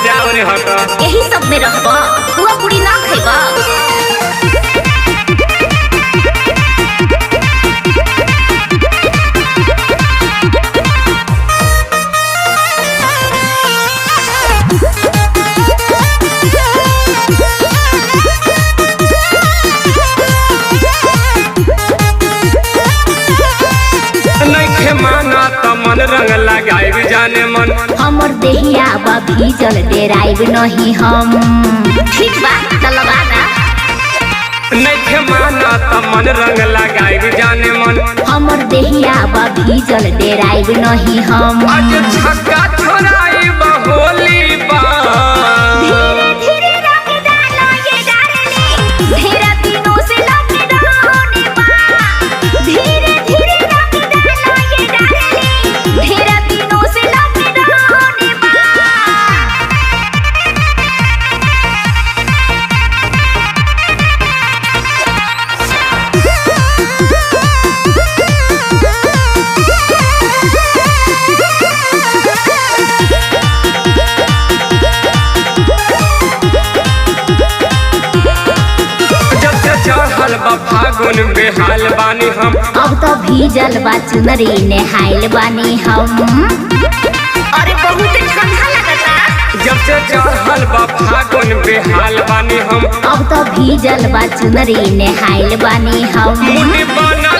जाओ रे हट। यही सब में रहबा, पुआ पूरी ना खइबा। मन रंग लगाइब जाने मन हमर देहिया बा भीजल डेराइब नहीं हम। ठीक बा त लगा ना। नइखे माना त मन रंग लगाइब जाने मन हमर देहिया बा भीजल डेराइब नहीं हम। आज छक्का छोड़ाइब होली बा। धीरे धीरे रंग डालो ये डार्लिंग, ढेरा दिनों से लॉकडाउन बा। धीरे धीरे रंग डालो ये डार्लिंग, ढेरा दिनों से लॉकडाउन बा। चढ़ल बा फागुन बेहाल बानी हम। अब तो भीजल बा चुनरी नेहाइल बानी हम। अरे बहुत ठंडा लगता। जब से चढ़ल बा फागुन बेहाल बानी हम। अब तो भीजल बा चुनरी नेहाइल बानी हम। मुनि बना